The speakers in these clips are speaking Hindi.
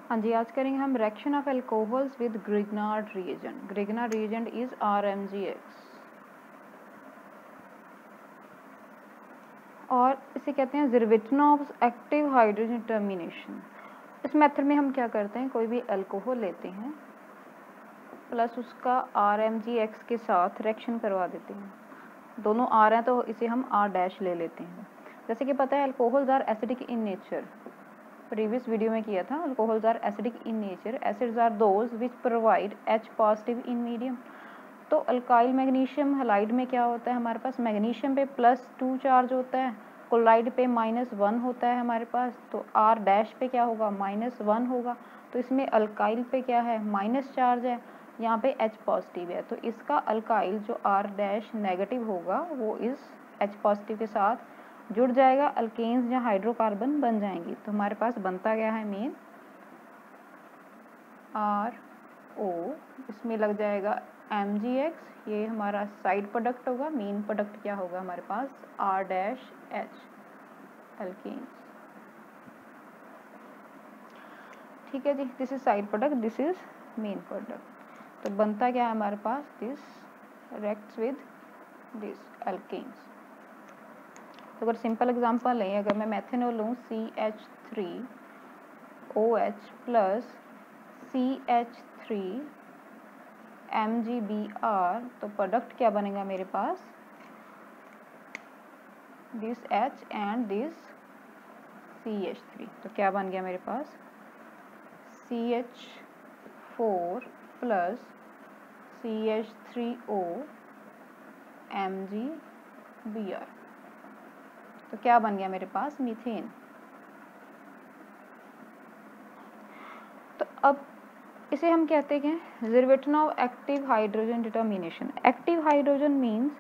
हाँ जी, आज करेंगे हम reaction of alcohols with Grignard reagent. Grignard reagent is RMgX और इसे कहते हैं ज़िरविट्नोव्स एक्टिव हाइड्रोजन टर्मिनेशन। इस मेथड में हम क्या करते हैं, कोई भी अल्कोहल लेते हैं प्लस उसका RMgX के साथ रिएक्शन करवा देते हैं। दोनों R हैं तो इसे हम R' ले लेते हैं। जैसे कि पता है alcohols are acidic in nature, previous video में किया था। Alcohols are acidic in nature, acids are those which provide H positive in medium. तो अल्काइल मैग्नीशियम हैलाइड में क्या होता है, हमारे पास मैग्नीशियम पे +2 चार्ज होता है, क्लोराइड पे -1 होता है हमारे पास, तो R' पे क्या होगा, -1 होगा। तो इसमें अल्काइल पे क्या है, माइनस चार्ज है, यहाँ पे H पॉजिटिव है, तो इसका अल्काइल जो R' नेगेटिव होगा वो इस H पॉजिटिव के साथ जुड़ जाएगा, अल्केन्स या हाइड्रोकार्बन बन जाएंगी। तो हमारे पास बनता क्या है, मेन RO, इसमें लग जाएगा MgX, ये हमारा साइड प्रोडक्ट होगा। मेन प्रोडक्ट क्या होगा हमारे पास, R' अल्केन्स। ठीक है जी, this is side product, this is main product. तो बनता क्या है हमारे पास, this reacts with this alkenes. तो अगर सिंपल एग्जांपल लें, अगर मैं मेथेनॉल लूँ CH3OH प्लस CH3 MgBr, तो प्रोडक्ट क्या बनेगा मेरे पास, this H and this CH3। तो क्या बन गया मेरे पास, CH4 प्लस CH3O MgBr। तो क्या बन गया मेरे पास, मीथेन। तो अब इसे हम कहते हैं Zerewitinoff active hydrogen determination. Active hydrogen means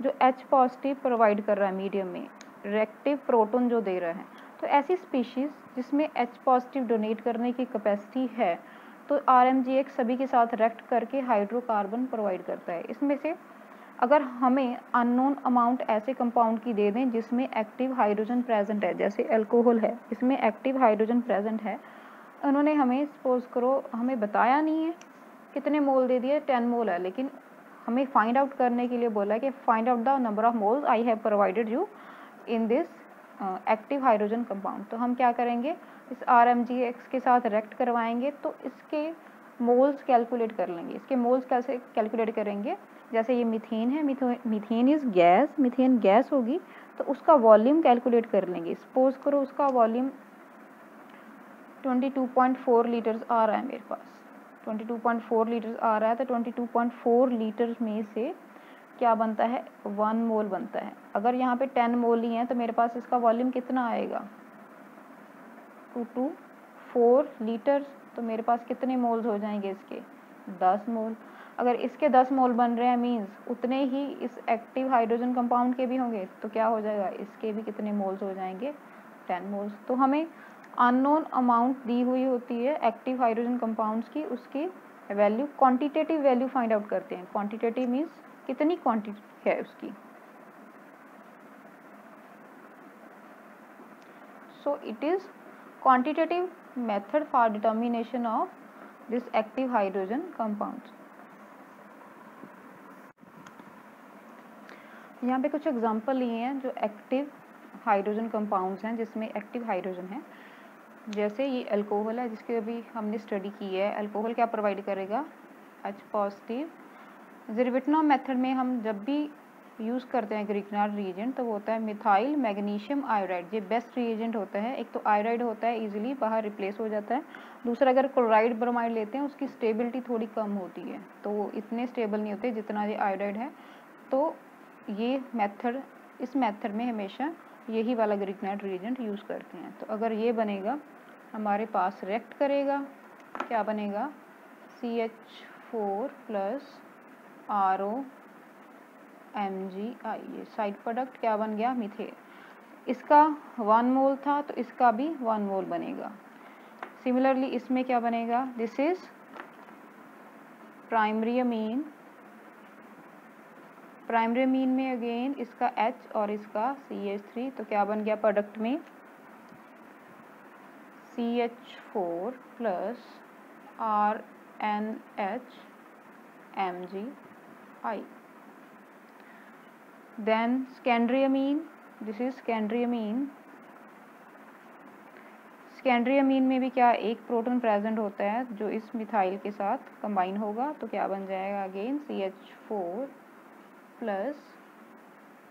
जो H पॉजिटिव प्रोवाइड कर रहा है मीडियम में, रिएक्टिव प्रोटॉन जो दे रहा है। तो ऐसी स्पीशीज़ जिसमें H पॉजिटिव डोनेट करने की कैपेसिटी है, तो RMgX सभी के साथ रिएक्ट करके हाइड्रोकार्बन प्रोवाइड करता है। इसमें से अगर हमें अननोन अमाउंट ऐसे कंपाउंड की दे दें जिसमें एक्टिव हाइड्रोजन प्रेजेंट है, जैसे अल्कोहल है, इसमें एक्टिव हाइड्रोजन प्रेजेंट है, उन्होंने हमें सपोज करो हमें बताया नहीं है कितने मोल दे दिए, 10 मोल है, लेकिन हमें फाइंड आउट करने के लिए बोला है कि find out the number of moles I have provided you in this active hydrogen compound. तो हम क्या करेंगे, इस RMgX के साथ रिएक्ट करवाएंगे, तो इसके मोल्स कैलकुलेट कर लेंगे। इसके मोल्स कैसे कैलकुलेट करेंगे, जैसे ये मीथेन है, methane is gas, methane gas होगी, तो उसका वॉल्यूम कैलकुलेट कर लेंगे। सपोज करो उसका वॉल्यूम 22.4 लीटर्स आ रहा है मेरे पास, 22.4 लीटर्स आ रहा है, तो 22.4 लीटर में से क्या बनता है, 1 मोल बनता है। अगर यहाँ पे 10 मोल ही है तो मेरे पास इसका वॉल्यूम कितना आएगा, 224 लीटर्स, तो मेरे पास कितने मोल्स हो जाएंगे इसके, 10 मोल। अगर इसके 10 मोल बन रहे हैं मीन्स उतने ही इस एक्टिव हाइड्रोजन कंपाउंड के भी होंगे, तो क्या हो जाएगा, इसके भी कितने मोल्स हो जाएंगे, 10 मोल्स। तो हमें अननोन अमाउंट दी हुई होती है एक्टिव हाइड्रोजन कंपाउंड्स की, उसकी value quantitative value find out करते हैं। क्वांटिटेटिव मीन्स कितनी क्वांटिटी है उसकी। So it is quantitative method for determination of this active hydrogen compounds। यहाँ पे कुछ एग्जांपल लिए हैं जो एक्टिव हाइड्रोजन कंपाउंड्स हैं जिसमें एक्टिव हाइड्रोजन है। जैसे ये अल्कोहल है जिसकी अभी हमने स्टडी की है। अल्कोहल क्या प्रोवाइड करेगा, H पॉजिटिव। ज़िरविट्नोव मेथड में हम जब भी यूज़ करते हैं ग्रिग्नार्ड रिएजेंट, तो वो होता है मिथाइल मैग्नीशियम आयोडाइड। ये बेस्ट रिएजेंट होता है। एक तो आयोडाइड होता है, इजीली बाहर रिप्लेस हो जाता है। दूसरा, अगर क्लोराइड ब्रोमाइड लेते हैं उसकी स्टेबिलिटी थोड़ी कम होती है, तो वो इतने स्टेबल नहीं होते जितना ये आयोडाइड है। तो ये मेथड, इस मेथड में हमेशा यही वाला ग्रिग्नार्ड रिएजेंट यूज़ करते हैं। तो अगर ये बनेगा हमारे पास, रिएक्ट करेगा, क्या बनेगा, CH4 प्लस RO MgI, ये साइड प्रोडक्ट क्या बन गया, मीथेन। इसका 1 मोल था तो इसका भी 1 मोल बनेगा। सिमिलरली इसमें क्या बनेगा, this is primary amine. Primary amine में अगेन इसका H और इसका CH3, तो क्या बन गया प्रोडक्ट में, CH4 plus RNHMgI. Then secondary amine, this is secondary amine. Secondary amine में भी क्या एक प्रोटॉन प्रेजेंट होता है जो इस मिथाइल के साथ कंबाइन होगा, तो क्या बन जाएगा again CH4 plus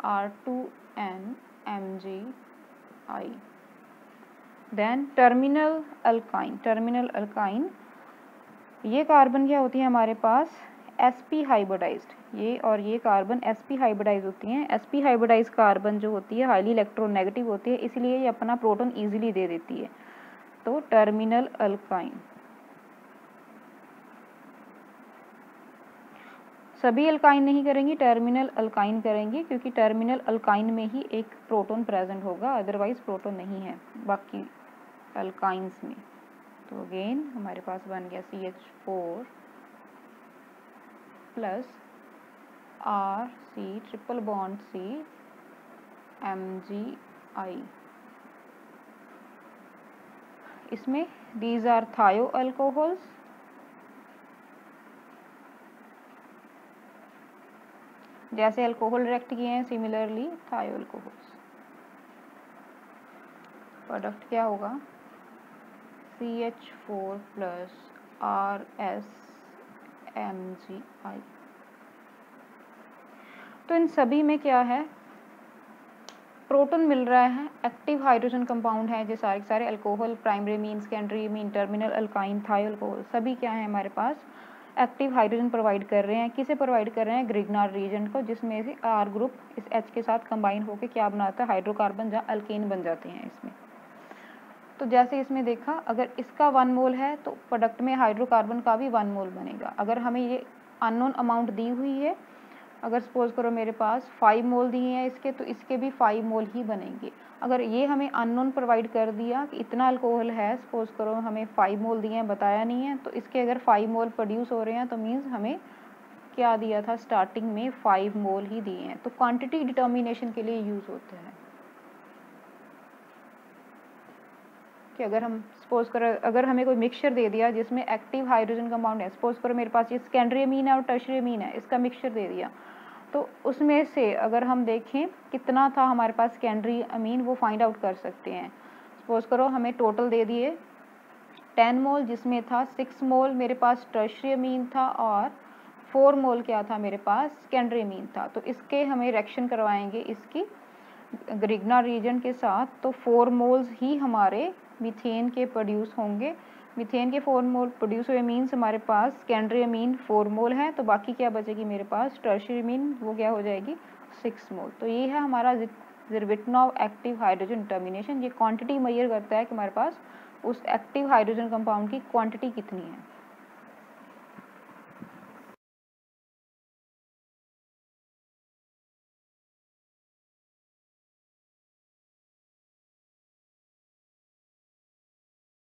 R2NMgI. Then terminal alkyne, ये कार्बन क्या होती है हमारे पास sp हाइब्रिडाइज्ड, ये और ये कार्बन sp हाइब्रिडाइज होती हैं। sp हाइब्रिडाइज कार्बन जो होती है हाईली इलेक्ट्रोनेगेटिव होती है, इसलिए ये अपना प्रोटॉन इजीली दे देती है, तो टर्मिनल अल्काइन। सभी अल्काइन नहीं करेंगी, टर्मिनल अल्काइन करेंगे, क्योंकि टर्मिनल अल्काइन में ही एक प्रोटॉन प्रेजेंट होगा, अदरवाइज प्रोटॉन नहीं है बाकी अल्काइंस में। तो अगेन हमारे पास बन गया CH4 plus RC triple bond C MgI. इसमें दीज आर थायो अल्कोहल्स, जैसे अल्कोहल रिएक्ट किए हैं सिमिलरली थायो अल्कोहल्स। प्रोडक्ट क्या होगा CH4 प्लस RSMgI. तो इन सभी में क्या है, प्रोटॉन मिल रहा है, एक्टिव हाइड्रोजन कंपाउंड है, जो सारे सारे alcohol, primary mean, secondary mean, terminal alkyne, थायो अल्कोहल, सभी क्या है हमारे पास एक्टिव हाइड्रोजन प्रोवाइड कर रहे हैं। किसे प्रोवाइड कर रहे हैं, ग्रिग्नार्ड रीजेंट को, जिसमें से R ग्रुप इस H के साथ कंबाइन होकर क्या बनाता है, हाइड्रोकार्बन, जहाँ अल्केन बन जाते हैं इसमें। तो जैसे इसमें देखा, अगर इसका 1 मोल है तो प्रोडक्ट में हाइड्रोकार्बन का भी 1 मोल बनेगा। अगर हमें ये अननोन अमाउंट दी हुई है, अगर सपोज करो मेरे पास 5 मोल दिए हैं इसके, तो इसके भी 5 मोल ही बनेंगे। अगर ये हमें अननोन प्रोवाइड कर दिया कि इतना अल्कोहल है, सपोज करो हमें 5 मोल दिए हैं, बताया नहीं है, तो इसके अगर 5 मोल प्रोड्यूस हो रहे हैं तो मीन्स हमें क्या दिया था, स्टार्टिंग में 5 मोल ही दिए हैं। तो क्वांटिटी डिटर्मिनेशन के लिए यूज होते हैं कि अगर हम सपोज करो, अगर हमें कोई मिक्सचर दे दिया जिसमें एक्टिव हाइड्रोजन कंपाउंड है, सपोज करो मेरे पास ये सेकेंडरी अमीन है और टर्शियरी अमीन है, इसका मिक्सचर दे दिया, तो उसमें से अगर हम देखें कितना था हमारे पास सेकेंडरी अमीन, वो फाइंड आउट कर सकते हैं। सपोज करो हमें टोटल दे दिए 10 मोल, जिसमें था 6 मोल मेरे पास टर्शियरी अमीन था और 4 मोल क्या था मेरे पास सेकेंडरी अमीन था। तो इसके हमें रिएक्शन करवाएंगे इसकी ग्रिग्नार्ड रीजेंट के साथ, तो 4 मोल्स ही हमारे मीथेन के प्रोड्यूस होंगे। मीथेन के 4 मोल प्रोड्यूस हुए मीन्स हमारे पास सेकेंडरी अमीन 4 मोल है, तो बाकी क्या बचेगी मेरे पास टर्शियरी अमीन, वो क्या हो जाएगी 6 मोल। तो ये है हमारा ज़िरविट्नोव एक्टिव हाइड्रोजन डिटर्मिनेशन। ये क्वांटिटी मेजर करता है कि हमारे पास उस एक्टिव हाइड्रोजन कंपाउंड की क्वांटिटी कितनी है।